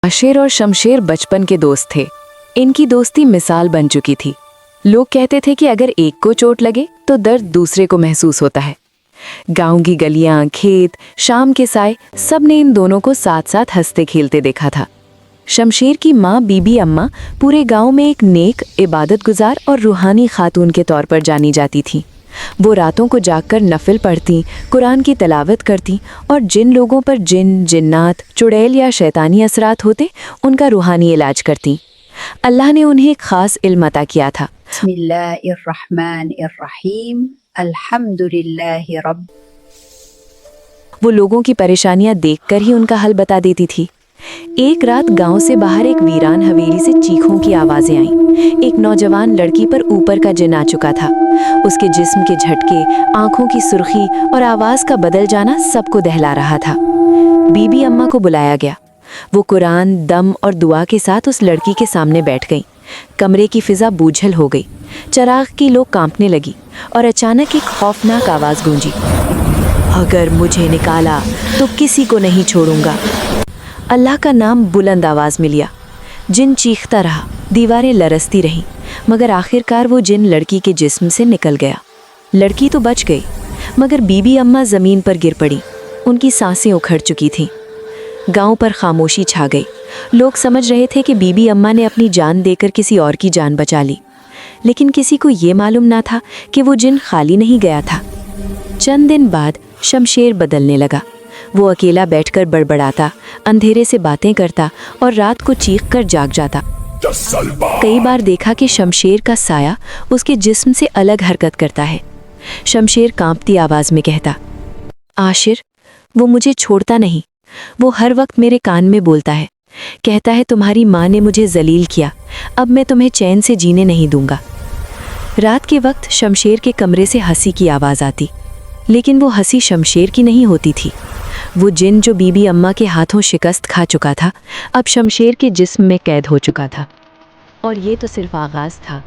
आशिर और शमशेर बचपन के दोस्त थे। इनकी दोस्ती मिसाल बन चुकी थी। लोग कहते थे कि अगर एक को चोट लगे तो दर्द दूसरे को महसूस होता है। गांव की गलियां, खेत, शाम के साय, सब ने इन दोनों को साथ साथ हंसते खेलते देखा था। शमशेर की माँ बीबी अम्मा पूरे गांव में एक नेक, इबादत गुजार और रूहानी खातून के तौर पर जानी जाती थी। वो रातों को जागकर नफिल पढ़ती, कुरान की तलावत करती और जिन लोगों पर जिन, जिन्नात, चुड़ैल या शैतानी असरात होते, उनका रूहानी इलाज करती। अल्लाह ने उन्हें एक खास इल्म अता किया था। बिस्मिल्लाहिर्रहमानिर्रहीम, अल्हम्दुलिल्लाहि रब्ब। वो लोगों की परेशानियां देखकर ही उनका हल बता देती थी। एक रात गांव से बाहर एक वीरान हवेली से चीखों की आवाजें आईं। एक नौजवान लड़की पर ऊपर का जिन आ चुका था। उसके जिस्म के झटके, आंखों की सुर्खी और आवाज का बदल जाना सबको दहला रहा था। बीबी अम्मा को बुलाया गया। वो कुरान, दम और दुआ के साथ उस लड़की के सामने बैठ गई। कमरे की फिजा बूझल हो गई। चराग की लो कांपने लगी और अचानक एक खौफनाक आवाज गूंजी, अगर मुझे निकाला तो किसी को नहीं छोड़ूंगा। अल्लाह का नाम बुलंद आवाज में लिया। जिन चीखता रहा, दीवारें लरसती रहीं, मगर आखिरकार वो जिन लड़की के जिस्म से निकल गया। लड़की तो बच गई, मगर बीबी अम्मा जमीन पर गिर पड़ी। उनकी सांसें उखड़ चुकी थीं। गांव पर खामोशी छा गई। लोग समझ रहे थे कि बीबी अम्मा ने अपनी जान देकर किसी और की जान बचा ली, लेकिन किसी को ये मालूम ना था कि वो जिन खाली नहीं गया था। चंद दिन बाद शमशेर बदलने लगा। वो अकेला बैठकर बड़बड़ाता, अंधेरे से बातें करता और रात को चीख कर जाग जाता। कई बार देखा कि शमशेर का साया उसके जिस्म से अलग हरकत करता है। शमशेर कांपती आवाज में कहता, आशिर, वो मुझे छोड़ता नहीं। वो हर वक्त मेरे कान में बोलता है, कहता है तुम्हारी माँ ने मुझे जलील किया, अब मैं तुम्हें चैन से जीने नहीं दूंगा। रात के वक्त शमशेर के कमरे से हंसी की आवाज़ आती, लेकिन वो हंसी शमशेर की नहीं होती थी। वो जिन जो बीबी अम्मा के हाथों शिकस्त खा चुका था, अब शमशेर के जिस्म में कैद हो चुका था। और ये तो सिर्फ आगाज़ था।